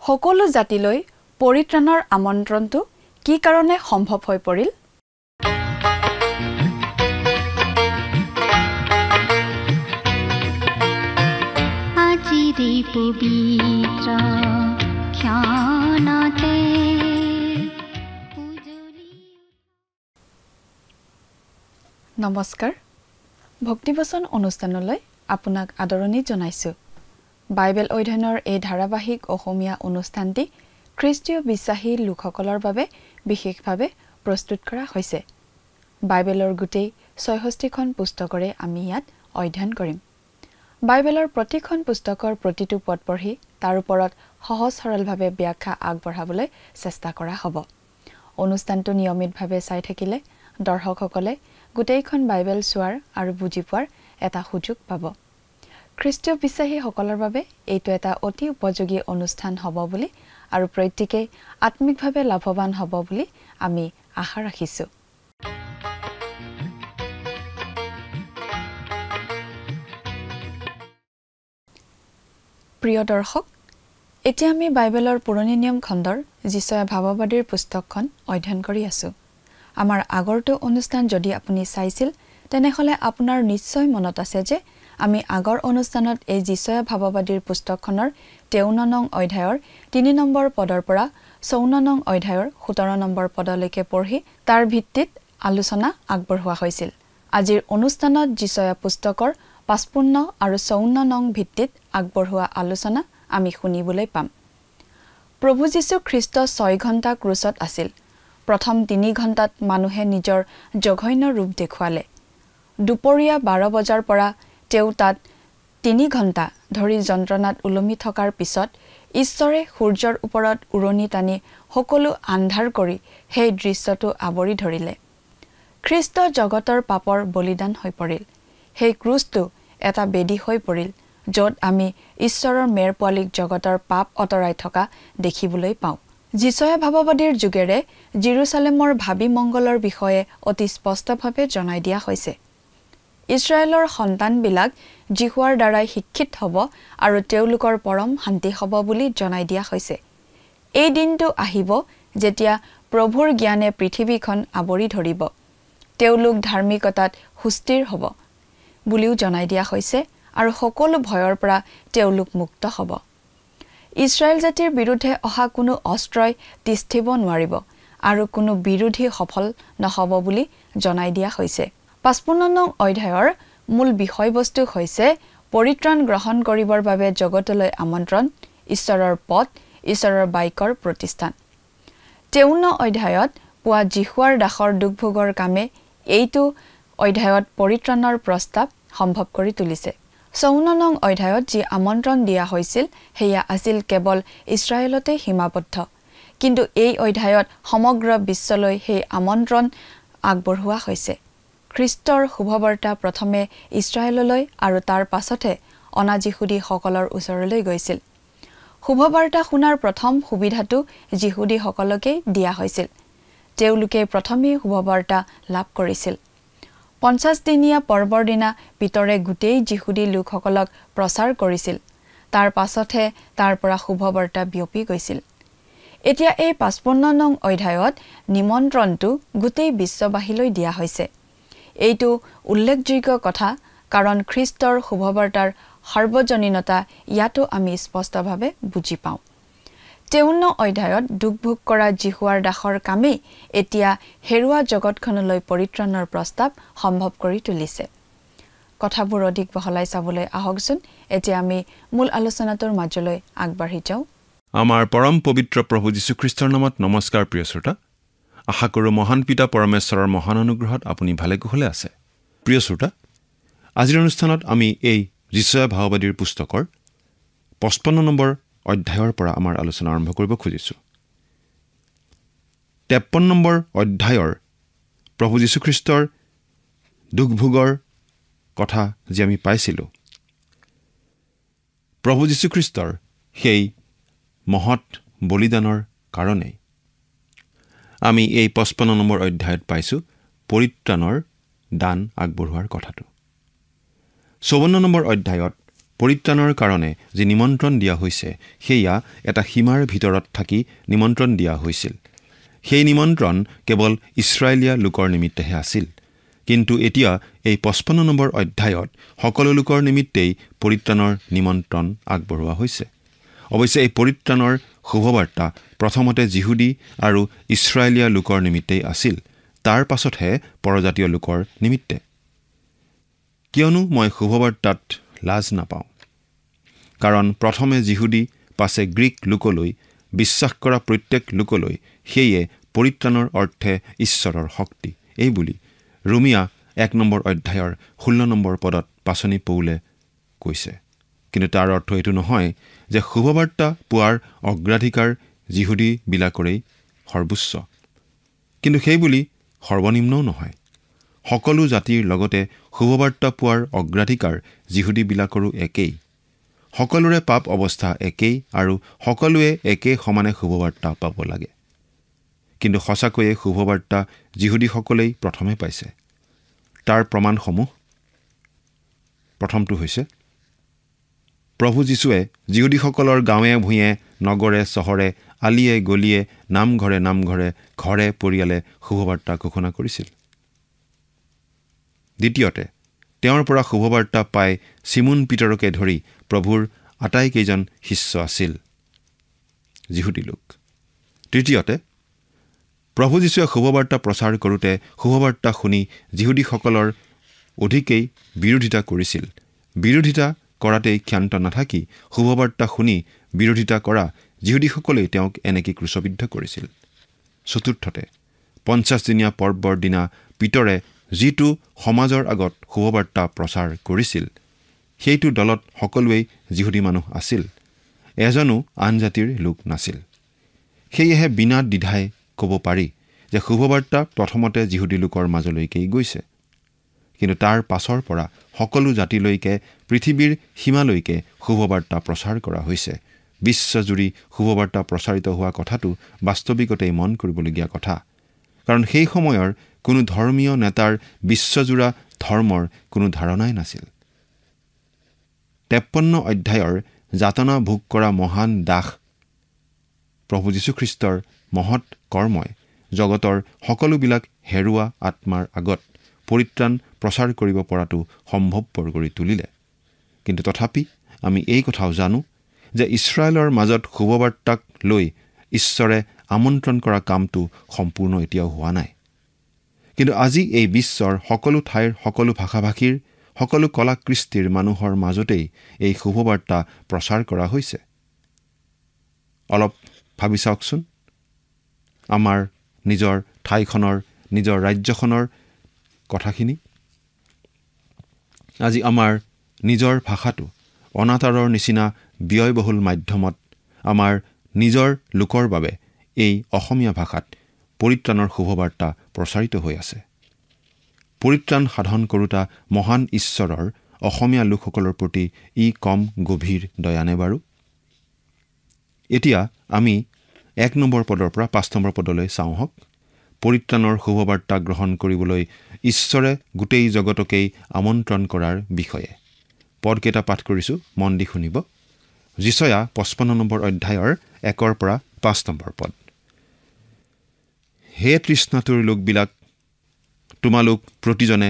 সকলো জাতিলৈ পৰিত্ৰাণৰ আমন্ত্ৰণটো কি কাৰণে সম্ভৱ হৈ পৰিল? আজিৰে পবিত্ৰ ক্ষণতে নমস্কাৰ, ভক্তিবচন অনুষ্ঠানলৈ আপোনাক আদৰণি জনাইছোঁ। বাইবেল অধ্যয়নৰ এই ধাৰাবাহিক অসমীয়া অনুষ্ঠানটি খ্ৰীষ্টীয় বিশ্বাসী লোকসকলৰ বাবে বিশেষভাৱে প্ৰস্তুত কৰা হৈছে। বাইবেলৰ গোটেই ৬৬খন পুস্তকৰে আমি ইয়াত অধ্যয়ন কৰিম। বাইবেলৰ প্ৰতিখন পুস্তকৰ প্ৰতিটো পদ পঢ়ি তাৰ ওপৰত সহজ সৰলভাৱে ব্যাখ্যা আগবঢ়াবলৈ চেষ্টা কৰা হ'ব। অনুষ্ঠানটো নিয়মিতভাৱে চাই থাকিলে দৰ্শকসকলে গোটেইখন বাইবেল চোৱাৰ আৰু বুজি পোৱাৰ এটা সুযোগ পাব। খ্ৰীষ্টীয় বিশ্বাসীসকলৰ বাবে এইটো এটা অতি উপযোগী অনুষ্ঠান হ'ব বুলি আৰু প্ৰত্যেকেই আত্মিকভাৱে লাভৱান হ'ব বুলি আমি আশা ৰাখিছোঁ। প্ৰিয় দৰ্শক, এতিয়া আমি বাইবেলৰ পুৰণি নিয়ম খণ্ডৰ যিচয়া ভাৱবাদীৰ পুস্তকখন অধ্যয়ন কৰি আছোঁ। আমাৰ আগৰটো অনুষ্ঠান যদি আপুনি চাইছিল তেনেহ'লে আপোনাৰ নিশ্চয় মনত আছে যে আমি আগৰ অনুষ্ঠানত এই যিচয়া ভাৱবাদীৰ পুস্তকখনৰ ৫৩ নং অধ্যায়ৰ ৩ নম্বৰ পদৰ পৰা ৫৪ নং অধ্যায়ৰ ১৭ নম্বৰ পদলৈকে পঢ়ি তাৰ ভিত্তিত আলোচনা আগবঢ়োৱা হৈছিল। আজিৰ অনুষ্ঠানত যিচয়া পুস্তকৰ ৫৫ আৰু ৫৪ নং ভিত্তিত আগবঢ়োৱা আলোচনা আমি শুনিবলৈ পাম। প্ৰভু যীশু খ্ৰীষ্ট ৬ ঘণ্টা ক্ৰুচত আছিল। প্ৰথম ৩ ঘণ্টাত মানুহে নিজৰ জঘন্য ৰূপ দেখুৱালে। দুপৰীয়া ১২ বজাৰ পৰা তেওঁ তাত ৩ ঘণ্টা ধৰি যন্ত্ৰণাত ওলমি থকাৰ পিছত ঈশ্বৰে সূৰ্যৰ ওপৰত উৰণি টানি সকলো আন্ধাৰ কৰি সেই দৃশ্যটো আৱৰি ধৰিলে। খ্ৰীষ্ট জগতৰ পাপৰ বলিদান হৈ পৰিল। সেই ক্ৰুচটো এটা বেদী হৈ পৰিল, য'ত আমি ঈশ্বৰৰ মেৰ পোৱালীক জগতৰ পাপ আঁতৰাই থকা দেখিবলৈ পাওঁ। যিচয়া ভাৱবাদীৰ যোগেৰে জেৰুচালেমৰ ভাবি মংগলৰ বিষয়ে অতি স্পষ্টভাৱে জনাই দিয়া হৈছে। ইছৰাইলৰ সন্তানবিলাক জিহুৱাৰ দ্বাৰাই শিক্ষিত হ'ব আৰু তেওঁলোকৰ পৰম শান্তি হ'ব বুলি জনাই দিয়া হৈছে। এই দিনটো আহিব যেতিয়া প্ৰভুৰ জ্ঞানে পৃথিৱীখন আৱৰি ধৰিব। তেওঁলোক ধাৰ্মিকতাত সুস্থিৰ হ'ব বুলিও জনাই দিয়া হৈছে আৰু সকলো ভয়ৰ পৰা তেওঁলোক মুক্ত হ'ব। ইছৰাইল জাতিৰ বিৰুদ্ধে অহা কোনো অস্ত্ৰই তিষ্ঠিব নোৱাৰিব আৰু কোনো বিৰোধী সফল নহ'ব বুলি জনাই দিয়া হৈছে। ৫৫ নং অধ্যায়ৰ মূল বিষয়বস্তু হৈছে পৰিত্ৰাণ গ্ৰহণ কৰিবৰ বাবে জগতলৈ আমন্ত্ৰণ, ঈশ্বৰৰ পথ, ঈশ্বৰৰ বাক্যৰ প্ৰতিষ্ঠান। ৫৩ অধ্যায়ত পোৱা জিহুৱাৰ দাসৰ দুখভোগৰ কামে এইটো অধ্যায়ত পৰিত্ৰাণৰ প্ৰস্তাৱ সম্ভৱ কৰি তুলিছে। ৫৪ নং অধ্যায়ত যি আমন্ত্ৰণ দিয়া হৈছিল সেয়া আছিল কেৱল ইছৰাইলতে সীমাবদ্ধ, কিন্তু এই অধ্যায়ত সমগ্ৰ বিশ্বলৈ সেই আমন্ত্ৰণ আগবঢ়োৱা হৈছে। খ্ৰীষ্টৰ শুভবাৰ্তা প্ৰথমে ইছৰাইললৈ আৰু তাৰ পাছতহে অনা যিহুদীসকলৰ ওচৰলৈ গৈছিল। শুভবাৰ্তা শুনাৰ প্ৰথম সুবিধাটো যিহুদীসকলকেই দিয়া হৈছিল। তেওঁলোকে প্ৰথমেই শুভবাৰ্তা লাভ কৰিছিল। ৫০ দিনীয়া পৰ্বৰ দিনা পিতৰে গোটেই যিহুদী লোকসকলক প্ৰচাৰ কৰিছিল। তাৰ পাছতহে তাৰ পৰা শুভবাৰ্তা বিয়পি গৈছিল। এতিয়া এই ৫৫ নং অধ্যায়ত নিমন্ত্ৰণটো গোটেই বিশ্ববাসীলৈ দিয়া হৈছে। এইটো উল্লেখযোগ্য কথা, কাৰণ খ্ৰীষ্টৰ শুভবাৰ্তাৰ সাৰ্বজনীনতা ইয়াতো আমি স্পষ্টভাৱে বুজি পাওঁ। ৫৩ অধ্যায়ত দুখভোগ কৰা জিহুৱাৰ দাসৰ কামেই এতিয়া হেৰুৱা জগতখনলৈ পৰিত্ৰাণৰ প্ৰস্তাৱ সম্ভৱ কৰি তুলিছে। কথাবোৰ অধিক বহলাই চাবলৈ আহকচোন। এতিয়া আমি মূল আলোচনাটোৰ মাজলৈ আগবাঢ়ি যাওঁ। আমাৰ পৰম পবিত্ৰ প্ৰভু যীশুখ্ৰীষ্টৰ নামত নমস্কাৰ। প্ৰিয় শ্ৰোতা, আশা কৰোঁ মহান পিতা পৰমেশ্বৰৰ মহান অনুগ্ৰহত আপুনি ভালে কুশলে আছে। প্ৰিয় শ্ৰোতা, আজিৰ অনুষ্ঠানত আমি এই যিচয়া ভাৱবাদীৰ পুস্তকৰ ৫৫ নম্বৰ অধ্যায়ৰ পৰা আমাৰ আলোচনা আৰম্ভ কৰিব খুজিছোঁ। ৫৩ নম্বৰ অধ্যায়ৰ প্ৰভু যীশুখ্ৰীষ্টৰ দুখভোগৰ কথা যি আমি পাইছিলোঁ, প্ৰভু যীশুখ্ৰীষ্টৰ সেই মহৎ বলিদানৰ কাৰণেই আমি এই ৫৫ নম্বৰ অধ্যায়ত পাইছোঁ পৰিত্ৰাণৰ দান আগবঢ়োৱাৰ কথাটো। ৫৪ নম্বৰ অধ্যায়ত পৰিত্ৰাণৰ কাৰণে যি নিমন্ত্ৰণ দিয়া হৈছে সেয়া এটা সীমাৰ ভিতৰত থাকি নিমন্ত্ৰণ দিয়া হৈছিল। সেই নিমন্ত্ৰণ কেৱল ইছৰাইলীয়া লোকৰ নিমিত্তেহে আছিল। কিন্তু এতিয়া এই 55 নম্বৰ অধ্যায়ত সকলো লোকৰ নিমিত্তেই পৰিত্ৰাণৰ নিমন্ত্ৰণ আগবঢ়োৱা হৈছে। অৱশ্যে এই পৰিত্ৰাণৰ শুভবাৰ্তা প্ৰথমতে যিহুদী আৰু ইছৰাইলীয়া লোকৰ নিমিত্তেই আছিল, তাৰ পাছতহে পৰজাতীয় লোকৰ নিমিত্তে। কিয়নো মই শুভবাৰ্তাত লাজ নাপাওঁ, কাৰণ প্ৰথমে যিহুদী পাছে গ্ৰীক লোকলৈ, বিশ্বাস কৰা প্ৰত্যেক লোকলৈ সেয়ে পৰিত্ৰাণৰ অৰ্থে ঈশ্বৰৰ শক্তি, এই বুলি ৰোমিয়া 1 নম্বৰ অধ্যায়ৰ 16 নম্বৰ পদত পাচনি পৌলে কৈছে। কিন্তু তাৰ অৰ্থ এইটো নহয় যে শুভবাৰ্তা পোৱাৰ অগ্ৰাধিকাৰ যিহুদীবিলাকৰেই সৰ্বোচ্চ, কিন্তু সেইবুলি সৰ্বনিম্নও নহয়। সকলো জাতিৰ লগতে শুভবাৰ্তা পোৱাৰ অগ্ৰাধিকাৰ যিহুদীবিলাকৰো একেই। সকলোৰে পাপ অৱস্থা একেই আৰু সকলোৱে একে সমানে শুভবাৰ্তা পাব লাগে। কিন্তু সঁচাকৈয়ে শুভবাৰ্তা যিহুদীসকলেই প্ৰথমে পাইছে। তাৰ প্ৰমাণসমূহ, প্ৰথমটো হৈছে প্ৰভু যীশুৱে যিহুদীসকলৰ গাঁৱে ভূঞে, নগৰে চহৰে, আলিয়ে গলিয়ে, নামঘৰে নামঘৰে, ঘৰে পৰিয়ালে শুভবাৰ্তা ঘোষণা কৰিছিল। দ্বিতীয়তে, তেওঁৰ পৰা শুভবাৰ্তা পাই চিমোন পিতৰকে ধৰি প্ৰভুৰ আটাইকেইজন শিষ্য আছিল যিহুদী লোক। তৃতীয়তে, প্ৰভু যীশুৱে শুভবাৰ্তা প্ৰচাৰ কৰোঁতে শুভবাৰ্তা শুনি যিহুদীসকলৰ অধিকেই বিৰোধিতা কৰিছিল। বিৰোধিতা কৰাতেই ক্ষান্ত নাথাকি শুভবাৰ্তা শুনি বিৰোধিতা কৰা যিহুদীসকলেই তেওঁক এনেকৈ ক্ৰুচবিদ্ধ কৰিছিল। চতুৰ্থতে, 50 দিনীয়া পৰ্বৰ দিনা পিতৰে যিটো সমাজৰ আগত শুভবাৰ্তা প্ৰচাৰ কৰিছিল, সেইটো দলত সকলোৱেই যিহুদী মানুহ আছিল, এজনো আন জাতিৰ লোক নাছিল। সেয়েহে বিনা দ্বিধাই ক'ব পাৰি যে শুভবাৰ্তা প্ৰথমতে যিহুদী লোকৰ মাজলৈকেই গৈছে, কিন্তু তাৰ পাছৰ পৰা সকলো জাতিলৈকে, পৃথিৱীৰ সীমালৈকে শুভবাৰ্তা প্ৰচাৰ কৰা হৈছে। বিশ্বজুৰি শুভবাৰ্তা প্ৰচাৰিত হোৱা কথাটো বাস্তৱিকতেই মন কৰিবলগীয়া কথা, কাৰণ সেই সময়ৰ কোনো ধৰ্মীয় নেতাৰ বিশ্বজোৰা ধৰ্মৰ কোনো ধাৰণাই নাছিল। 53 অধ্যায়ৰ যাতনা ভোগ কৰা মহান দাস প্ৰভু যীশুখ্ৰীষ্টৰ মহৎ কৰ্মই জগতৰ সকলোবিলাক হেৰুৱা আত্মাৰ আগত পৰিত্ৰাণ প্ৰচাৰ কৰিব পৰাটো সম্ভৱপৰ কৰি তুলিলে। কিন্তু তথাপি আমি এই কথাও জানো যে ইছৰাইলৰ মাজত শুভবাৰ্তাক লৈ ঈশ্বৰে আমন্ত্ৰণ কৰা কামটো সম্পূৰ্ণ এতিয়াও হোৱা নাই। কিন্তু আজি এই বিশ্বৰ সকলো ঠাইৰ, সকলো ভাষা-ভাষীৰ, সকলো কলা-কৃষ্টিৰ মানুহৰ মাজতেই এই শুভবাৰ্তা প্ৰচাৰ কৰা হৈছে। অলপ ভাবি চাওকচোন, আমাৰ নিজৰ ঠাইখনৰ, নিজৰ ৰাজ্যখনৰ কথাখিনি। আজি আমাৰ নিজৰ ভাষাটো অনাতাঁৰৰ নিচিনা ব্যয়বহুল মাধ্যমত আমাৰ নিজৰ লোকৰ বাবে এই অসমীয়া ভাষাত পৰিত্ৰাণৰ শুভবাৰ্তা প্ৰচাৰিত হৈ আছে। পৰিত্ৰাণ সাধন কৰোঁতা মহান ঈশ্বৰৰ অসমীয়া লোকসকলৰ প্ৰতি ই কম গভীৰ দয়ানে বাৰু? এতিয়া আমি 1 নম্বৰ পদৰ পৰা 5 নম্বৰ পদলৈ চাওঁ হওক। পৰিত্ৰাণৰ শুভবাৰ্তা গ্ৰহণ কৰিবলৈ ঈশ্বৰে গোটেই জগতকেই আমন্ত্ৰণ কৰাৰ বিষয়ে পদকেইটা পাঠ কৰিছোঁ, মন দি শুনিব। যিচয়া 55 নম্বৰ অধ্যায়ৰ 1 পৰা 5 নম্বৰ পদ। হে তৃষ্ণাতুৰ লোকবিলাক, তোমালোক প্ৰতিজনে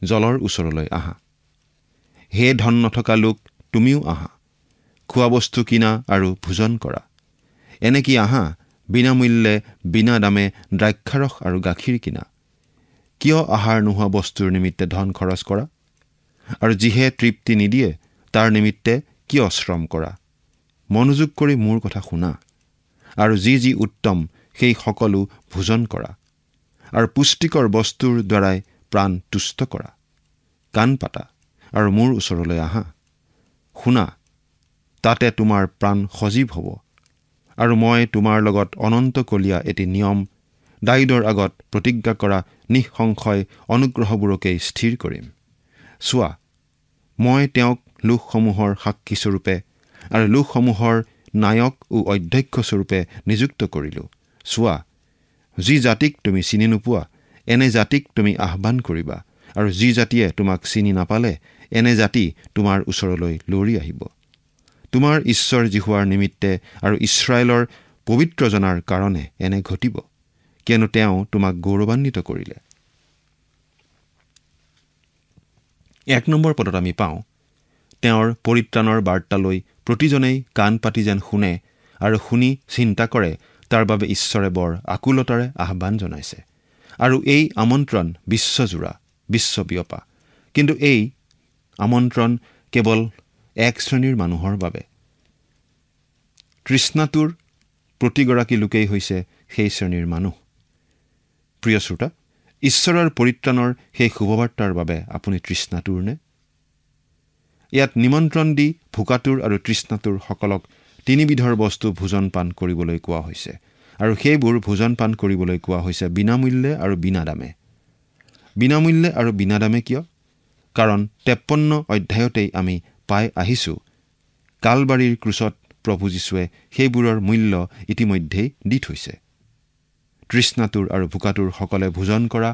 জলৰ ওচৰলৈ আহা। হে ধন নথকা লোক, তুমিও আহা। খোৱা বস্তু কিনা আৰু ভোজন কৰা। এনেকি আহা, বিনামূল্যে বিনা দামে দ্ৰাক্ষাৰস আৰু গাখীৰ কিনা। কিয় আহাৰ নোহোৱা বস্তুৰ নিমিত্তে ধন খৰচ কৰা? আৰু যিহে তৃপ্তি নিদিয়ে তাৰ নিমিত্তে কিয় শ্ৰম কৰা? মনোযোগ কৰি মোৰ কথা শুনা, আৰু যি যি উত্তম সেই সকলো ভোজন কৰা, আৰু পুষ্টিকৰ বস্তুৰ দ্বাৰাই প্ৰাণ তুষ্ট কৰা। কাণ পাতা আৰু মোৰ ওচৰলৈ আহা। শুনা, তাতে তোমাৰ প্ৰাণ সজীৱ হ'ব, আৰু মই তোমাৰ লগত অনন্তকলীয়া এটি নিয়ম, দায়িদৰ আগত প্ৰতিজ্ঞা কৰা নিঃসংশয় অনুগ্ৰহবোৰকেই স্থিৰ কৰিম। চোৱা, মই তেওঁক লোকসমূহৰ সাক্ষীস্বৰূপে আৰু লোকসমূহৰ নায়ক ও অধ্যক্ষস্বৰূপে নিযুক্ত কৰিলোঁ। চোৱা, যি জাতিক তুমি চিনি নোপোৱা, এনে জাতিক তুমি আহ্বান কৰিবা, আৰু যি জাতিয়ে তোমাক চিনি নাপালে এনে জাতি তোমাৰ ওচৰলৈ লৰি আহিব। তোমাৰ ঈশ্বৰ জিহুৱাৰ নিমিত্তে আৰু ইছৰাইলৰ পবিত্ৰজনাৰ কাৰণে এনে ঘটিব, কিয়নো তেওঁ তোমাক গৌৰৱান্বিত কৰিলে। 1 নম্বৰ পদত আমি পাওঁ, তেওঁৰ পৰিত্ৰাণৰ বাৰ্তালৈ প্ৰতিজনেই কাণ পাতি যেন শুনে আৰু শুনি চিন্তা কৰে, তাৰ বাবে ঈশ্বৰে বৰ আকুলতাৰে আহ্বান জনাইছে। আৰু এই আমন্ত্ৰণ বিশ্বজোৰা, বিশ্ববিয়পা। কিন্তু এই আমন্ত্ৰণ কেৱল এক শ্ৰেণীৰ মানুহৰ বাবে। তৃষ্ণাটোৰ প্ৰতিগৰাকী লোকেই হৈছে সেই শ্ৰেণীৰ মানুহ। প্ৰিয় শ্ৰোতা, ঈশ্বৰৰ পৰিত্ৰাণৰ সেই শুভবাৰ্তাৰ বাবে আপুনি তৃষ্ণাটোৰ নে? ইয়াত নিমন্ত্ৰণ দি ভোকাটোৰ আৰু তৃষ্ণাটোৰ সকলক তিনিবিধৰ বস্তু ভোজন পান কৰিবলৈ কোৱা হৈছে, আৰু সেইবোৰ ভোজন পান কৰিবলৈ কোৱা হৈছে বিনামূল্যে আৰু বিনাদামে। বিনামূল্যে আৰু বিনাদামে কিয়? কাৰণ 53 অধ্যায়তেই আমি পাই আহিছোঁ, কালবাৰীৰ ক্ৰুচত প্ৰভু যীশুৱে সেইবোৰৰ মূল্য ইতিমধ্যেই দি থৈছে। তৃষ্ণাটোৰ আৰু ভোকাটোৰ সকলে ভোজন কৰা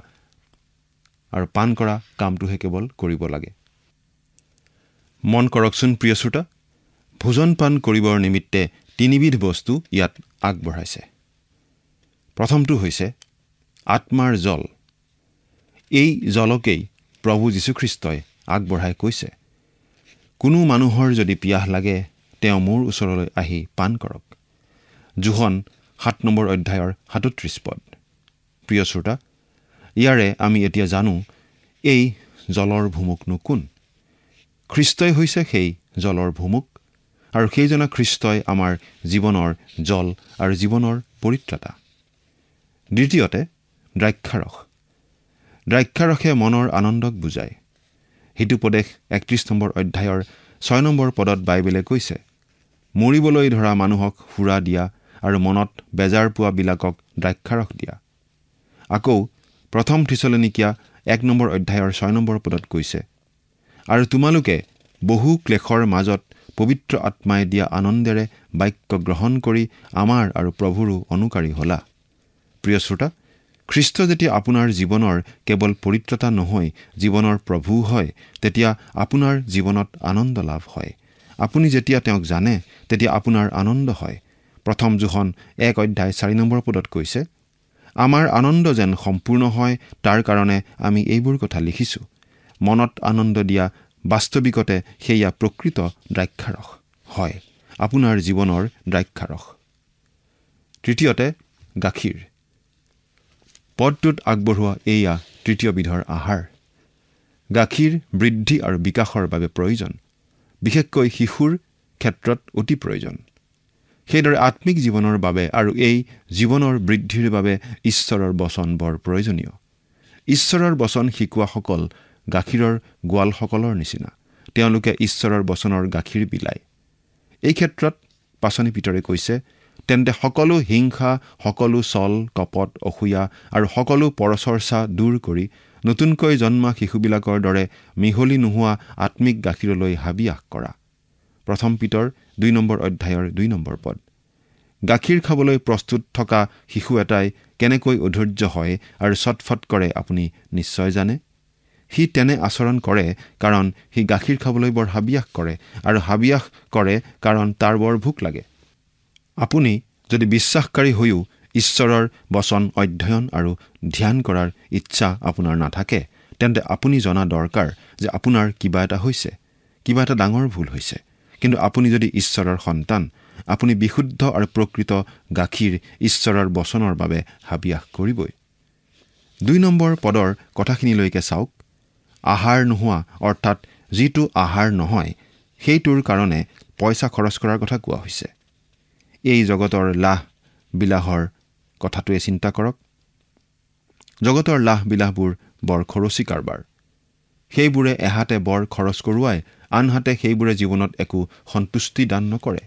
আৰু পান কৰা কামটোহে কেৱল কৰিব লাগে। মন কৰকচোন প্ৰিয় শ্ৰোতা, ভোজন পান কৰিবৰ নিমিত্তে তিনিবিধ বস্তু ইয়াত আগবঢ়াইছে। প্ৰথমটো হৈছে আত্মাৰ জল। এই জলকেই প্ৰভু যীশুখ্ৰীষ্টই আগবঢ়াই কৈছে, কোনো মানুহৰ যদি পিয়াহ লাগে তেওঁ মোৰ ওচৰলৈ আহি পান কৰক। যোহন 7 নম্বৰ অধ্যায়ৰ 37 পদ। প্ৰিয় শ্ৰোতা, ইয়াৰে আমি এতিয়া জানো এই জলৰ ভুমুকনো কোন? খ্ৰীষ্টই হৈছে সেই জলৰ ভুমুক, আৰু সেইজনা খ্ৰীষ্টই আমাৰ জীৱনৰ জল আৰু জীৱনৰ পৰিত্ৰাতা। দ্বিতীয়তে দ্ৰাক্ষাৰস। দ্ৰাক্ষাৰসে মনৰ আনন্দক বুজায়। হিতুপদেশ 31 নম্বৰ অধ্যায়ৰ 6 নম্বৰ পদত বাইবেলে কৈছে, মৰিবলৈ ধৰা মানুহক সুৰা দিয়া আৰু মনত বেজাৰ পোৱাবিলাকক দ্ৰাক্ষাৰস দিয়া। আকৌ 1 থিছলনিকিয়া 1 নম্বৰ অধ্যায়ৰ 6 নম্বৰ পদত কৈছে, আৰু তোমালোকে বহু ক্লেশৰ মাজত পবিত্ৰ আত্মাই দিয়া আনন্দেৰে বাক্য গ্ৰহণ কৰি আমাৰ আৰু প্ৰভুৰো অনুকাৰী হলা। প্ৰিয় শ্ৰোতা, খ্ৰীষ্ট যেতিয়া আপোনাৰ জীৱনৰ কেৱল পৰিত্ৰাতা নহয়, জীৱনৰ প্ৰভু হয়, তেতিয়া আপোনাৰ জীৱনত আনন্দ লাভ হয়। আপুনি যেতিয়া তেওঁক জানে, তেতিয়া আপোনাৰ আনন্দ হয়। 1 যোহন 1 অধ্যায় 4 নম্বৰ পদত কৈছে, আমাৰ আনন্দ যেন সম্পূৰ্ণ হয়, তাৰ কাৰণে আমি এইবোৰ কথা লিখিছোঁ। মনত আনন্দ দিয়া বাস্তৱিকতে সেয়া প্ৰকৃত দ্ৰাক্ষাৰস হয়, আপোনাৰ জীৱনৰ দ্ৰাক্ষাৰস। তৃতীয়তে গাখীৰ। পদটোত আগবঢ়োৱা এয়া তৃতীয় বিধৰ আহাৰ। গাখীৰ বৃদ্ধি আৰু বিকাশৰ বাবে প্ৰয়োজন, বিশেষকৈ শিশুৰ ক্ষেত্ৰত অতি প্ৰয়োজন। সেইদৰে আত্মিক জীৱনৰ বাবে আৰু এই জীৱনৰ বৃদ্ধিৰ বাবে ঈশ্বৰৰ বচন বৰ প্ৰয়োজনীয়। ঈশ্বৰৰ বচন শিকোৱাসকল গাখীৰৰ গোৱালসকলৰ নিচিনা। তেওঁলোকে ঈশ্বৰৰ বচনৰ গাখীৰ বিলায়। এই ক্ষেত্ৰত পাচনি পিতৰে কৈছে, তেন্তে সকলো হিংসা, সকলো ছল, কপট, অসূয়া আৰু সকলো পৰচৰ্চা দূৰ কৰি নতুনকৈ জন্মা শিশুবিলাকৰ দৰে মিহলি নোহোৱা আত্মিক গাখীৰলৈ হাবিয়াস কৰা। 1 পিতৰ 2 নম্বৰ অধ্যায়ৰ 2 নম্বৰ পদ। গাখীৰ খাবলৈ প্ৰস্তুত থকা শিশু এটাই কেনেকৈ অধৈৰ্য হয় আৰু ছটফট কৰে আপুনি নিশ্চয় জানে। সি তেনে আচৰণ কৰে কাৰণ সি গাখীৰ খাবলৈ বৰ হাবিয়াস কৰে, আৰু হাবিয়াস কৰে কাৰণ তাৰ বৰ ভোক লাগে। আপুনি যদি বিশ্বাসকাৰী হৈও ঈশ্বৰৰ বচন অধ্যয়ন আৰু ধ্যান কৰাৰ ইচ্ছা আপোনাৰ নাথাকে, তেন্তে আপুনি জনা দৰকাৰ যে আপোনাৰ কিবা এটা হৈছে, কিবা এটা ডাঙৰ ভুল হৈছে। কিন্তু আপুনি যদি ঈশ্বৰৰ সন্তান, আপুনি বিশুদ্ধ আৰু প্ৰকৃত গাখীৰ ঈশ্বৰৰ বচনৰ বাবে হাবিয়াস কৰিবই। 2 নম্বৰ পদৰ কথাখিনিলৈকে চাওক। আহাৰ নোহোৱা, অৰ্থাৎ যিটো আহাৰ নহয়, সেইটোৰ কাৰণে পইচা খৰচ কৰাৰ কথা কোৱা হৈছে। এই জগতৰ লাহ বিলাহৰ কথাটোৱে চিন্তা কৰক। জগতৰ লাহ বিলাহবোৰ বৰ খৰচী কাৰবাৰ। সেইবোৰে এহাতে বৰ খৰচ কৰোৱাই, আনহাতে সেইবোৰে জীৱনত একো সন্তুষ্টি দান নকৰে।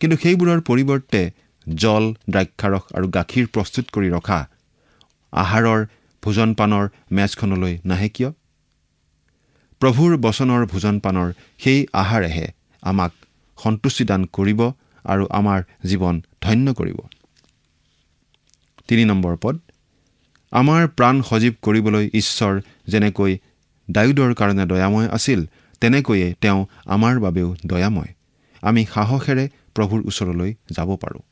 কিন্তু সেইবোৰৰ পৰিৱৰ্তে জল, দ্ৰাক্ষাৰস আৰু গাখীৰ প্ৰস্তুত কৰি ৰখা আহাৰৰ ভোজন পানৰ মেজখনলৈ নাহে কিয়? প্ৰভুৰ বচনৰ ভোজন পানৰ সেই আহাৰেহে আমাক সন্তুষ্টি দান কৰিব আৰু আমাৰ জীৱন ধন্য কৰিব। 3 নম্বৰ পদ। আমাৰ প্ৰাণ সজীৱ কৰিবলৈ ঈশ্বৰ যেনেকৈ দাউদৰ কাৰণে দয়াময় আছিল, তেনেকৈয়ে তেওঁ আমাৰ বাবেও দয়াময়। আমি সাহসেৰে প্ৰভুৰ ওচৰলৈ যাব পাৰোঁ।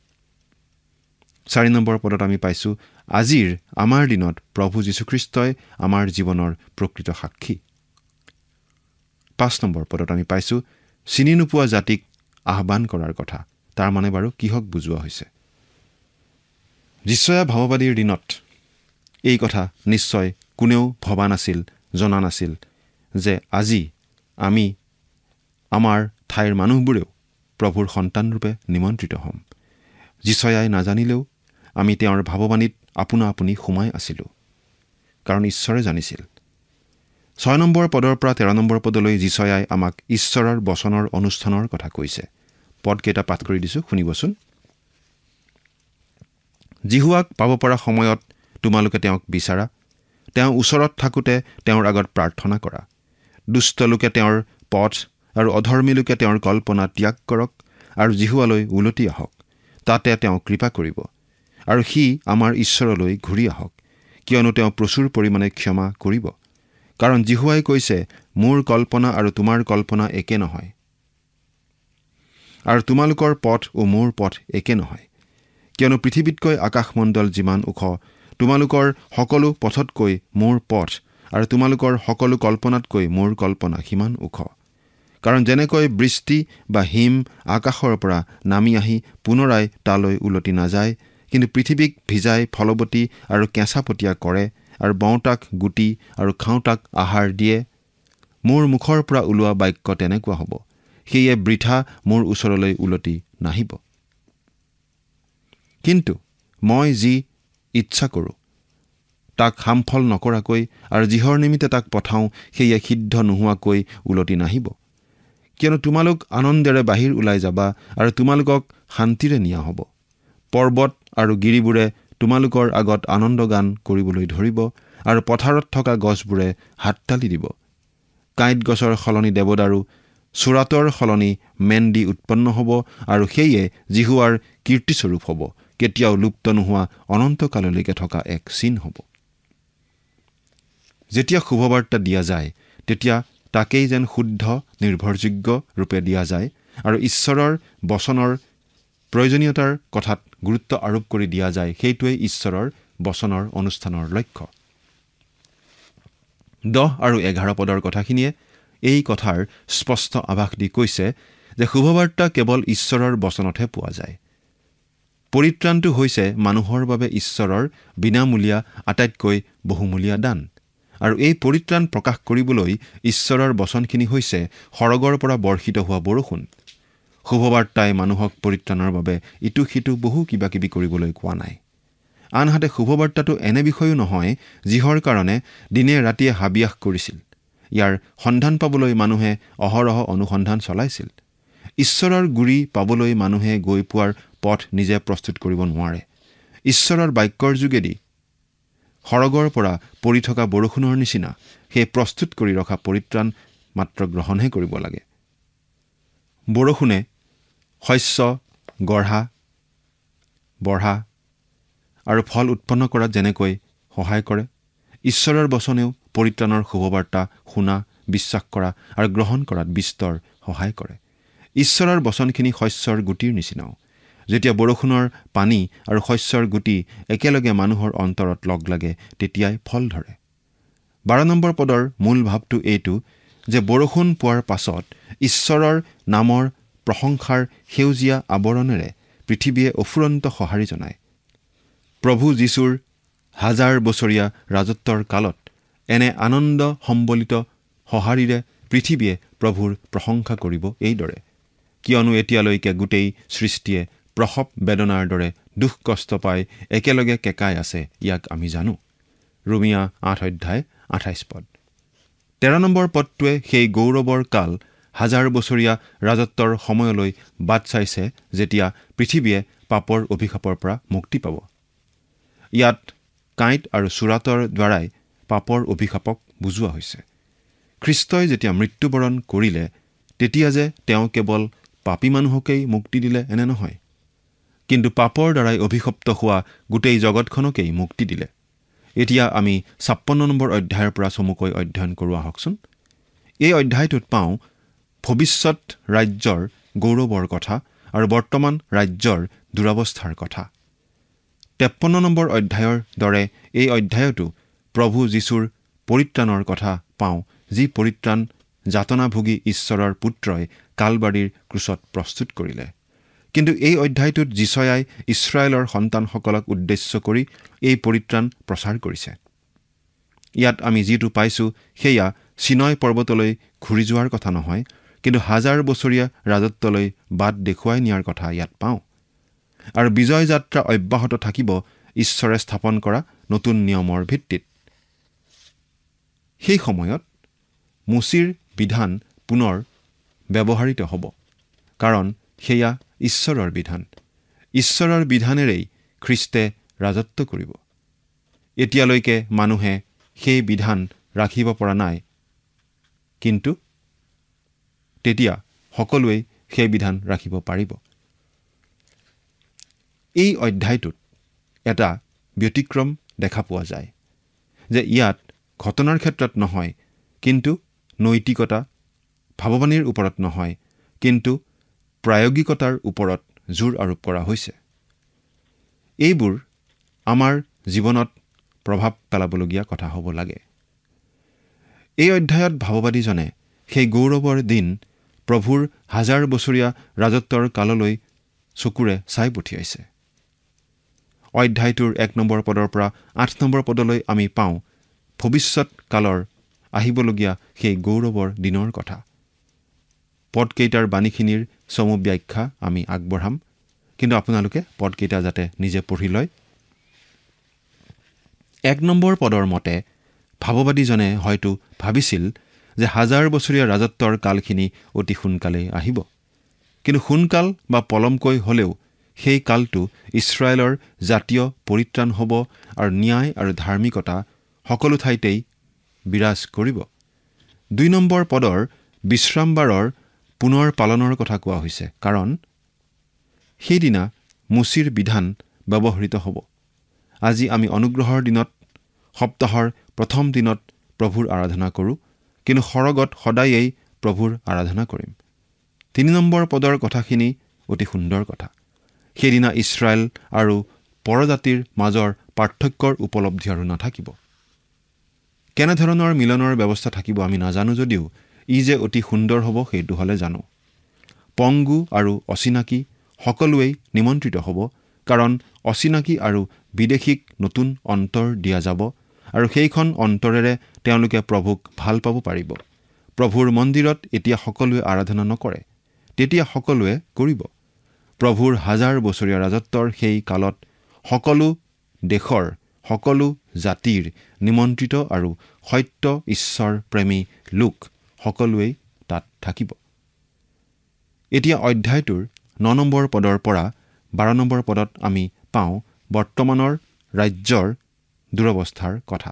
4 নম্বৰ পদত আমি পাইছোঁ, আজিৰ আমাৰ দিনত প্ৰভু যীশুখ্ৰীষ্টই আমাৰ জীৱনৰ প্ৰকৃত সাক্ষী। 5 নম্বৰ পদত আমি পাইছোঁ, চিনি নোপোৱা জাতিক আহ্বান কৰাৰ কথা। তাৰ মানে বাৰু কিহক বুজোৱা হৈছে? যিচয়া ভাৱবাদীৰ দিনত এই কথা নিশ্চয় কোনেও ভবা নাছিল, জনা নাছিল যে আজি আমি আমাৰ ঠাইৰ মানুহবোৰেও প্ৰভুৰ সন্তানৰূপে নিমন্ত্ৰিত হ'ম। যিচয়াই নাজানিলেও আমি তেওঁৰ ভাৱবাণীত আপোনা আপুনি সোমাই আছিলোঁ, কাৰণ ঈশ্বৰে জানিছিল। 6 নম্বৰ পদৰ পৰা 13 নম্বৰ পদলৈ যিচয়াই আমাক ঈশ্বৰৰ বচনৰ অনুষ্ঠানৰ কথা কৈছে। পদকেইটা পাঠ কৰি দিছোঁ, শুনিবচোন। জিহুৱাক পাব পৰা সময়ত তোমালোকে তেওঁক বিচাৰা, তেওঁ ওচৰত থাকোঁতে তেওঁৰ আগত প্ৰাৰ্থনা কৰা। দুষ্ট লোকে তেওঁৰ পথ আৰু অধৰ্মী লোকে তেওঁৰ কল্পনা ত্যাগ কৰক আৰু জিহুৱালৈ উলটি আহক। তাতে তেওঁ কৃপা কৰিব আৰু সি আমাৰ ঈশ্বৰলৈ ঘূৰি আহক, কিয়নো তেওঁ প্ৰচুৰ পৰিমাণে ক্ষমা কৰিব। কাৰণ জিহুৱাই কৈছে, মোৰ কল্পনা আৰু তোমাৰ কল্পনা একে নহয়, আৰু তোমালোকৰ পথ ও মোৰ পথ একে নহয়। কিয়নো পৃথিৱীতকৈ আকাশমণ্ডল যিমান ওখ, তোমালোকৰ সকলো পথতকৈ মোৰ পথ আৰু তোমালোকৰ সকলো কল্পনাতকৈ মোৰ কল্পনা সিমান ওখ। কাৰণ যেনেকৈ বৃষ্টি বা হিম আকাশৰ পৰা নামি আহি পুনৰাই তালৈ উলটি নাযায়, কিন্তু পৃথিৱীক ভিজাই ফলৱতী আৰু কেঁচাপতীয়া কৰে আৰু বওঁতাক গুটি আৰু খাওঁতাক আহাৰ দিয়ে, মোৰ মুখৰ পৰা ওলোৱা বাক্য তেনেকুৱা হ'ব। সেয়ে বৃথা মোৰ ওচৰলৈ উলটি নাহিব। কিন্তু মই যি ইচ্ছা কৰোঁ তাক হামফল নকৰাকৈ আৰু যিহৰ নিমিত্তে তাক পঠাওঁ সেয়ে সিদ্ধ নোহোৱাকৈ উলটি নাহিব। কিয়নো তোমালোক আনন্দেৰে বাহিৰ ওলাই যাবা আৰু তোমালোকক শান্তিৰে নিয়া হ'ব। পৰ্বত আৰু গিৰিবোৰে তোমালোকৰ আগত আনন্দ গান কৰিবলৈ ধৰিব আৰু পথাৰত থকা গছবোৰে হাততালি দিব। কাঁইট গছৰ সলনি দেৱদাৰু, চোৰাতৰ সলনি মেণ্ডি উৎপন্ন হ'ব আৰু সেয়ে জিহুৱাৰ কীৰ্তিস্বৰূপ হ'ব, কেতিয়াও লুপ্ত নোহোৱা অনন্তকাললৈকে থকা এক চিন হ'ব। যেতিয়া শুভবাৰ্তা দিয়া যায় তেতিয়া তাকেই যেন শুদ্ধ নিৰ্ভৰযোগ্য ৰূপে দিয়া যায় আৰু ঈশ্বৰৰ বচনৰ প্ৰয়োজনীয়তাৰ কথাত গুৰুত্ব আৰোপ কৰি দিয়া যায়। সেইটোৱেই ঈশ্বৰৰ বচনৰ অনুষ্ঠানৰ লক্ষ্য। 10 আৰু 11 পদৰ কথাখিনিয়ে এই কথাৰ স্পষ্ট আভাস দি কৈছে যে শুভবাৰ্তা কেৱল ঈশ্বৰৰ বচনতহে পোৱা যায়। পৰিত্ৰাণটো হৈছে মানুহৰ বাবে ঈশ্বৰৰ বিনামূলীয়া আটাইতকৈ বহুমূলীয়া দান। আৰু এই পৰিত্ৰাণ প্ৰকাশ কৰিবলৈ ঈশ্বৰৰ বচনখিনি হৈছে সৰগৰ পৰা বৰ্ষিত হোৱা বৰষুণ। শুভবাৰ্তাই মানুহক পৰিত্ৰাণৰ বাবে ইটো সিটো বহু কিবা কিবি কৰিবলৈ কোৱা নাই। আনহাতে শুভবাৰ্তাটো এনে বিষয়ো নহয় যিহৰ কাৰণে দিনে ৰাতিয়ে হাবিয়াস কৰিছিল। ইয়াৰ সন্ধান পাবলৈ মানুহে অহৰহ অনুসন্ধান চলাইছিল। ঈশ্বৰৰ গুৰি পাবলৈ মানুহে গৈ পোৱাৰ পথ নিজে প্ৰস্তুত কৰিব নোৱাৰে। ঈশ্বৰৰ বাক্যৰ যোগেদি সৰগৰ পৰা পৰি থকা বৰষুণৰ নিচিনা সেই প্ৰস্তুত কৰি ৰখা পৰিত্ৰাণ মাত্ৰ গ্ৰহণহে কৰিব লাগে। বৰষুণে শস্য গঢ়া, বঢ়া আৰু ফল উৎপন্ন কৰাত যেনেকৈ সহায় কৰে, ঈশ্বৰৰ বচনেও পৰিত্ৰাণৰ শুভবাৰ্তা শুনা, বিশ্বাস কৰা আৰু গ্ৰহণ কৰাত বিস্তৰ সহায় কৰে। ঈশ্বৰৰ বচনখিনি শস্যৰ গুটিৰ নিচিনাও। যেতিয়া বৰষুণৰ পানী আৰু শস্যৰ গুটি একেলগে মানুহৰ অন্তৰত লগ লাগে তেতিয়াই ফল ধৰে। 12 নম্বৰ পদৰ মূল ভাৱটো এইটো যে বৰষুণ পোৱাৰ পাছত ঈশ্বৰৰ নামৰ প্ৰশংসাৰ সেউজীয়া আৱৰণেৰে পৃথিৱীয়ে অফুৰন্ত সঁহাৰি জনায়। প্ৰভু যীশুৰ 1000 বছৰীয়া ৰাজত্বৰ কালত এনে আনন্দ সম্বলিত সঁহাৰিৰে পৃথিৱীয়ে প্ৰভুৰ প্ৰশংসা কৰিব এইদৰে। কিয়নো এতিয়ালৈকে গোটেই সৃষ্টিয়ে প্ৰসৱ বেদনাৰ দৰে দুখ কষ্ট পাই একেলগে কেঁকাই আছে, ইয়াক আমি জানো। ৰোমিয়া 8:28 পদ। 13 নম্বৰ পদটোৱে সেই গৌৰৱৰ কাল 1000 বছৰীয়া ৰাজত্বৰ সময়লৈ বাট চাইছে যেতিয়া পৃথিৱীয়ে পাপৰ অভিশাপৰ পৰা মুক্তি পাব। ইয়াত কাঁইট আৰু চোৰাতৰ দ্বাৰাই পাপৰ অভিশাপক বুজোৱা হৈছে। খ্ৰীষ্টই যেতিয়া মৃত্যুবৰণ কৰিলে তেতিয়া যে তেওঁ কেৱল পাপী মানুহকেই মুক্তি দিলে এনে নহয়, কিন্তু পাপৰ দ্বাৰাই অভিশপ্ত হোৱা গোটেই জগতখনকেই মুক্তি দিলে। এতিয়া আমি 56 নম্বৰ অধ্যায়ৰ পৰা চমুকৈ অধ্যয়ন কৰোঁ আহকচোন। এই অধ্যায়টোত পাওঁ ভৱিষ্যত ৰাজ্যৰ গৌৰৱৰ কথা আৰু বৰ্তমান ৰাজ্যৰ দুৰৱস্থাৰ কথা। 53 নম্বৰ অধ্যায়ৰ দৰে এই অধ্যায়তো প্ৰভু যীশুৰ পৰিত্ৰাণৰ কথা পাওঁ, যি পৰিত্ৰাণ যাতনাভোগী ঈশ্বৰৰ পুত্ৰই কালবাৰীৰ ক্ৰুচত প্ৰস্তুত কৰিলে। কিন্তু এই অধ্যায়টোত যীশয়াই ইছৰাইলৰ সন্তানসকলক উদ্দেশ্য কৰি এই পৰিত্ৰাণ প্ৰচাৰ কৰিছে। ইয়াত আমি যিটো পাইছোঁ সেয়া চিনয় পৰ্বতলৈ ঘূৰি যোৱাৰ কথা নহয়, কিন্তু 1000 বছৰীয়া ৰাজত্বলৈ বাট দেখুৱাই নিয়াৰ কথা ইয়াত পাওঁ। আৰু বিজয় যাত্ৰা অব্যাহত থাকিব ঈশ্বৰে স্থাপন কৰা নতুন নিয়মৰ ভিত্তিত। সেই সময়ত মোচীৰ বিধান পুনৰ ব্যৱহাৰিত হ'ব, কাৰণ সেয়া ঈশ্বৰৰ বিধান। ঈশ্বৰৰ বিধানেৰেই খ্ৰীষ্টে ৰাজত্ব কৰিব। এতিয়ালৈকে মানুহে সেই বিধান ৰাখিব পৰা নাই, কিন্তু তেতিয়া সকলোৱে সেই বিধান ৰাখিব পাৰিব। এই অধ্যায়টোত এটা ব্যতিক্ৰম দেখা পোৱা যায় যে ইয়াত ঘটনাৰ ক্ষেত্ৰত নহয়, কিন্তু নৈতিকতা, ভাৱবাণীৰ ওপৰত নহয়, কিন্তু প্ৰায়োগিকতাৰ ওপৰত জোৰ আৰোপ কৰা হৈছে। এইবোৰ আমাৰ জীৱনত প্ৰভাৱ পেলাবলগীয়া কথা হ'ব লাগে। এই অধ্যায়ত ভাৱবাদীজনে সেই গৌৰৱৰ দিন প্ৰভুৰ 1000 বছৰীয়া ৰাজত্বৰ কাললৈ চকুৰে চাই পঠিয়াইছে। অধ্যায়টোৰ 1 নম্বৰ পদৰ পৰা 8 নম্বৰ পদলৈ আমি পাওঁ ভৱিষ্যত কালৰ আহিবলগীয়া সেই গৌৰৱৰ দিনৰ কথা। পদকেইটাৰ বাণীখিনিৰ চমু ব্যাখ্যা আমি আগবঢ়াম, কিন্তু আপোনালোকে পদকেইটা যাতে নিজে পঢ়ি লয়। 1 নম্বৰ পদৰ মতে ভাৱবাদীজনে হয়তো ভাবিছিল যে 1000 বছৰীয়া ৰাজত্বৰ কালখিনি অতি সোনকালেই আহিব, কিন্তু সোনকাল বা পলমকৈ হ'লেও সেই কালটো ইছৰাইলৰ জাতীয় পৰিত্ৰাণ হ'ব আৰু ন্যায় আৰু ধাৰ্মিকতা সকলো ঠাইতেই বিৰাজ কৰিব। 2 নম্বৰ পদৰ বিশ্ৰামবাৰৰ পুনৰ পালনৰ কথা কোৱা হৈছে, কাৰণ সেইদিনা মোচীৰ বিধান ব্যৱহৃত হ'ব। আজি আমি অনুগ্ৰহৰ দিনত, সপ্তাহৰ প্ৰথম দিনত প্ৰভুৰ আৰাধনা কৰোঁ, কিন্তু সৰগত সদায়েই প্ৰভুৰ আৰাধনা কৰিম। 3 নম্বৰ পদৰ কথাখিনি অতি সুন্দৰ কথা। সেইদিনা ইছৰাইল আৰু পৰজাতিৰ মাজৰ পাৰ্থক্যৰ উপলব্ধি আৰু নাথাকিব। কেনেধৰণৰ মিলনৰ ব্যৱস্থা থাকিব আমি নাজানো যদিও ই যে অতি সুন্দৰ হ'ব সেইটো হ'লে জানো। পংগু আৰু অচিনাকি সকলোৱেই নিমন্ত্ৰিত হ'ব, কাৰণ অচিনাকি আৰু বিদেশীক নতুন অন্তৰ দিয়া যাব আৰু সেইখন অন্তৰেৰে তেওঁলোকে প্ৰভুক ভাল পাব পাৰিব। প্ৰভুৰ মন্দিৰত এতিয়া সকলোৱে আৰাধনা নকৰে, তেতিয়া সকলোৱে কৰিব। প্ৰভুৰ 1000 বছৰীয়া ৰাজত্বৰ সেই কালত সকলো দেশৰ, সকলো জাতিৰ নিমন্ত্ৰিত আৰু সত্য ঈশ্বৰ প্ৰেমী লোক সকলোৱেই তাত থাকিব। এতিয়া অধ্যায়টোৰ 9 নম্বৰ পদৰ পৰা 12 নম্বৰ পদত আমি পাওঁ বৰ্তমানৰ ৰাজ্যৰ দুৰৱস্থাৰ কথা।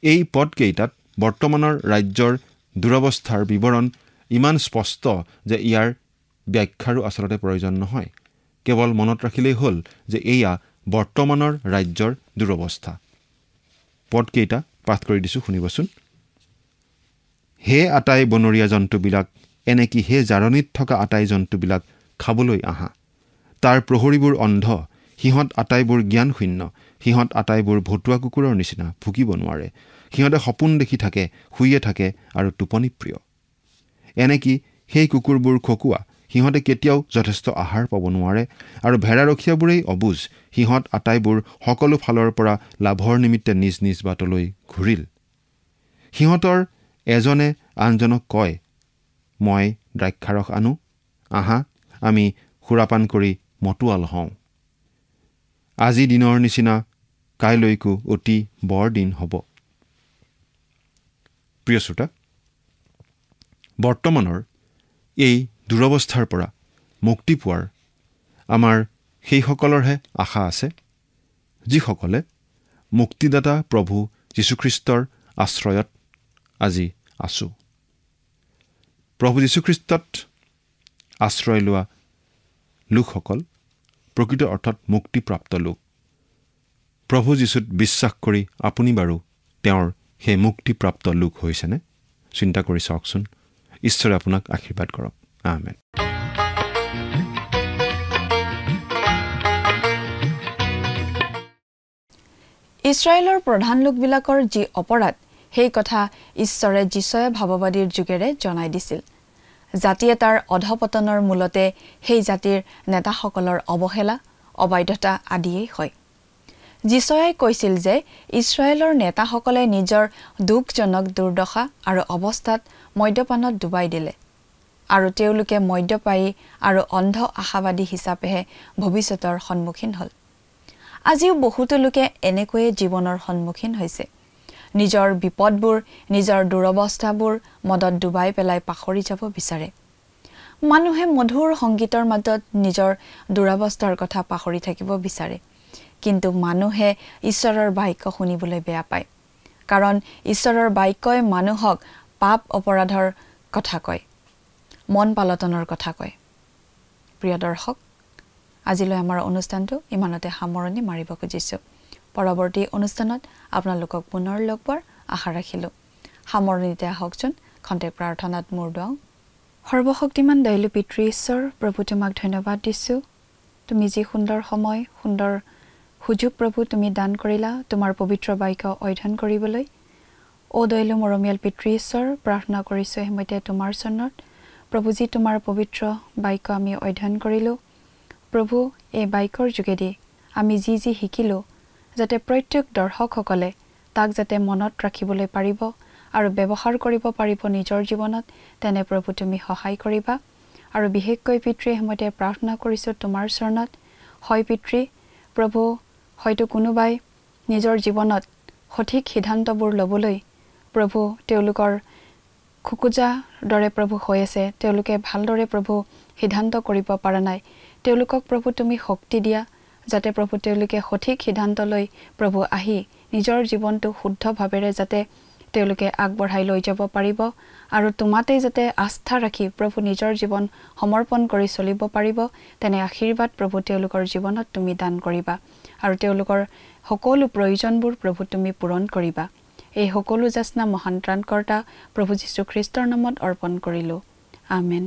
এই পদকেইটাত বৰ্তমানৰ ৰাজ্যৰ দুৰৱস্থাৰ বিৱৰণ ইমান স্পষ্ট যে ইয়াৰ ব্যাখ্যাৰো আচলতে প্ৰয়োজন নহয়। কেৱল মনত ৰাখিলেই হ'ল যে এয়া বৰ্তমানৰ ৰাজ্যৰ দুৰৱস্থা। পদকেইটা পাঠ কৰি দিছোঁ, শুনিবচোন। হে আটাই বনৰীয়া জন্তুবিলাক, এনেকি হে জাৰণিত থকা আটাই জন্তুবিলাক, খাবলৈ আহা। তাৰ প্ৰহৰীবোৰ অন্ধ, সিহঁত আটাইবোৰ জ্ঞানশূন্য, সিহঁত আটাইবোৰ ভতুৱা কুকুৰৰ নিচিনা, ভুকিব নোৱাৰে। সিহঁতে সপোন দেখি থাকে, শুইয়ে থাকে আৰু টোপনিপ্ৰিয়। এনেকি সেই কুকুৰবোৰ খকুৱা, সিহঁতে কেতিয়াও যথেষ্ট আহাৰ পাব নোৱাৰে, আৰু ভেড়াৰখীয়াবোৰেই অবুজ, সিহঁত আটাইবোৰ সকলো ফালৰ পৰা লাভৰ নিমিত্তে নিজ নিজ বাটলৈ ঘূৰিল। সিহঁতৰ এজনে আনজনক কয়, মই দ্ৰাক্ষাৰস আনো, আহা আমি সুৰাপান কৰি মতোৱাল হওঁ। আজি দিনৰ নিচিনা কাইলৈকো অতি বৰ দিন হ'ব। প্ৰিয় শ্ৰোতা, বৰ্তমানৰ এই দুৰৱস্থাৰ পৰা মুক্তি পোৱাৰ আমাৰ সেইসকলৰহে আশা আছে, যিসকলে মুক্তিদাতা প্ৰভু যীশুখ্ৰীষ্টৰ আশ্ৰয়ত আজি আছোঁ। প্ৰভু যীশুখ্ৰীষ্টত আশ্ৰয় লোৱা লোকসকল প্ৰকৃত অৰ্থত মুক্তিপ্ৰাপ্ত লোক। প্ৰভু যীশুত বিশ্বাস কৰি আপুনি বাৰু তেওঁৰ সেই মুক্তিপ্ৰাপ্ত লোক হৈছেনে চিন্তা কৰি চাওকচোন ঈশ্বৰে আপোনাক আশীৰ্বাদ কৰক আমেন ইছৰাইলৰ প্ৰধান লোকবিলাকৰ যি অপৰাধ সেই কথা ঈশ্বৰে যিচয়া ভাৱবাদীৰ যোগেৰে জনাই দিছিল জাতি এটাৰ অধপতনৰ মূলতে সেই জাতিৰ নেতাসকলৰ অৱহেলা অবাধ্যতা আদিয়েই হয় যিচয়াই কৈছিল যে ইছৰাইলৰ নেতাসকলে নিজৰ দুখজনক দুৰ্দশা আৰু অৱস্থাত মদ্যপানত ডুবাই দিলে আৰু তেওঁলোকে মদ্যপায়ী আৰু অন্ধ আশাবাদী হিচাপেহে ভৱিষ্যতৰ সন্মুখীন হ'ল আজিও বহুতো লোকে এনেকৈয়ে জীৱনৰ সন্মুখীন হৈছে নিজৰ বিপদবোৰ নিজৰ দুৰৱস্থাবোৰ মদত ডুবাই পেলাই পাখৰি যাব বিচাৰে মানুহে মধুৰ সংগীতৰ মাজত নিজৰ দুৰৱস্থাৰ কথা পাখৰি থাকিব বিচাৰে কিন্তু মানুহে ঈশ্বৰৰ বাক্য শুনিবলৈ বেয়া পায় কাৰণ ঈশ্বৰৰ বাক্যই মানুহক পাপ অপৰাধৰ কথা কয় মন পালটনৰ কথা কয় প্ৰিয় দৰ্শক আজিলৈ আমাৰ অনুষ্ঠানটো ইমানতে সামৰণি মাৰিব খুজিছো পৰৱৰ্তী অনুষ্ঠানত আপোনালোকক পুনৰ লগ পোৱাৰ আশা ৰাখিলো সামৰণিতে আহকচোন খন্তেক প্ৰাৰ্থনাত মূৰ দুৱাওঁ সৰ্বশক্তিমান দয়ালু পিতৃ ঈশ্বৰ প্ৰভু তোমাক ধন্যবাদ দিছো তুমি যি সুন্দৰ সময় সুন্দৰ সুযোগ প্ৰভু তুমি দান কৰিলা তোমাৰ পবিত্ৰ বাক্য অধ্যয়ন কৰিবলৈ ও দয়ালু মৰমীয়াল পিতৃ ঈশ্বৰ প্ৰাৰ্থনা কৰিছো হেমতে তোমাৰ চৰণত প্ৰভু যি তোমাৰ পবিত্ৰ বাক্য আমি অধ্যয়ন কৰিলো প্ৰভু এই বাক্যৰ যোগেদি আমি যি যি শিকিলো যাতে প্ৰত্যেক দৰ্শকসকলে তাক যাতে মনত ৰাখিবলৈ পাৰিব আৰু ব্যৱহাৰ কৰিব পাৰিব নিজৰ জীৱনত তেনে প্ৰভু তুমি সহায় কৰিবা আৰু বিশেষকৈ পিতৃ হেমতে প্ৰাৰ্থনা কৰিছো তোমাৰ চৰণত হয় পিতৃ প্ৰভু হয়তো কোনোবাই নিজৰ জীৱনত সঠিক সিদ্ধান্তবোৰ ল'বলৈ প্ৰভু তেওঁলোকৰ খুকুজা দৰে প্ৰভু হৈ আছে তেওঁলোকে ভালদৰে প্ৰভু সিদ্ধান্ত কৰিব পৰা নাই তেওঁলোকক প্ৰভু তুমি শক্তি দিয়া যাতে প্ৰভু তেওঁলোকে সঠিক সিদ্ধান্ত লৈ প্ৰভু আহি নিজৰ জীৱনটো শুদ্ধভাৱেৰে যাতে তেওঁলোকে আগবঢ়াই লৈ যাব পাৰিব আৰু তোমাতেই যাতে আস্থা ৰাখি প্ৰভু নিজৰ জীৱন সমৰ্পণ কৰি চলিব পাৰিব তেনে আশীৰ্বাদ প্ৰভু তেওঁলোকৰ জীৱনত তুমি দান কৰিবা আৰু তেওঁলোকৰ সকলো প্ৰয়োজনবোৰ প্ৰভু তুমি পূৰণ কৰিবা এই সকলো যাচনা মহান ত্ৰাণকৰ্তা প্ৰভু যীশু খ্ৰীষ্টৰ নামত অৰ্পণ কৰিলো আমেন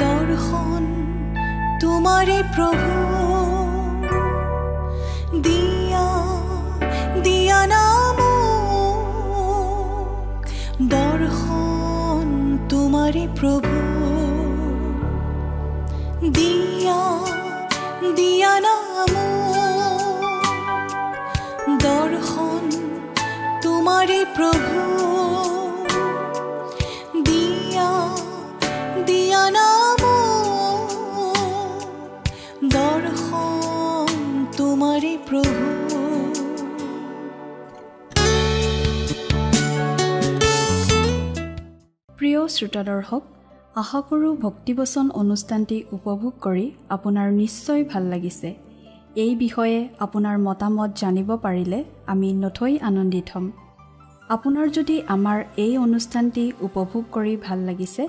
দৰ্শন তোমাৰে প্ৰভু দিয়া দিয়া নাম দৰ্শন তোমাৰে প্ৰভু দিয়া দিয়া নাম দৰ্শন তোমাৰে প্ৰভু দিয়া দিয়া নাম দৰ্শন তোমাৰে প্ৰভু প্ৰিয় শ্ৰোতা দৰ্শক আশা কৰোঁ ভক্তিবচন অনুষ্ঠানটি উপভোগ কৰি আপোনাৰ নিশ্চয় ভাল লাগিছে এই বিষয়ে আপোনাৰ মতামত জানিব পাৰিলে আমি নথৈ আনন্দিত হ'ম আপোনাৰ যদি আমাৰ এই অনুষ্ঠানটি উপভোগ কৰি ভাল লাগিছে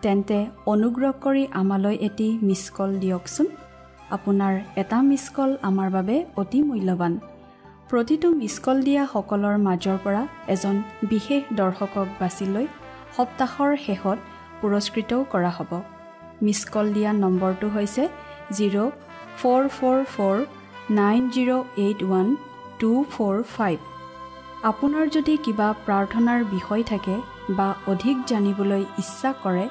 তেন্তে অনুগ্ৰহ কৰি আমালৈ এটি মিছ কল দিয়কচোন আপোনাৰ এটা মিছ কল আমাৰ বাবে অতি মূল্যৱান প্ৰতিটো মিছ কল দিয়া সকলৰ মাজৰ পৰা এজন বিশেষ দৰ্শকক বাছি লৈ সপ্তাহৰ শেষত পুৰস্কৃতও কৰা হ'ব মিছ কল দিয়া নম্বৰটো হৈছে 0444908124 আপোনাৰ যদি কিবা প্ৰাৰ্থনাৰ বিষয় থাকে বা অধিক জানিবলৈ ইচ্ছা কৰে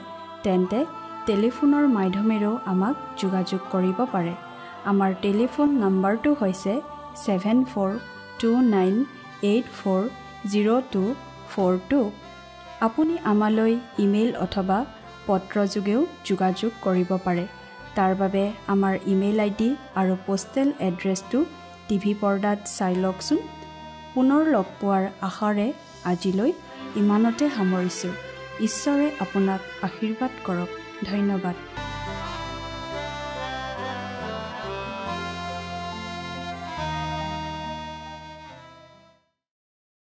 তেন্তে টেলিফোনৰ মাধ্যমেৰেও আমাক যোগাযোগ কৰিব পাৰে আমাৰ টেলিফোন নম্বৰটো হৈছে 7429840242 আপুনি আমালৈ ইমেইল অথবা পত্ৰযোগেও যোগাযোগ কৰিব পাৰে তাৰ বাবে আমাৰ ইমেইল আইডি আৰু পোষ্টেল এড্ৰেছটো টিভি পৰ্দাত চাই লওকচোন পুনৰ লগ পোৱাৰ আশাৰে আজিলৈ ইমানতে সামৰিছোঁ ঈশ্বৰে আপোনাক আশীৰ্বাদ কৰক ধন্যবাদ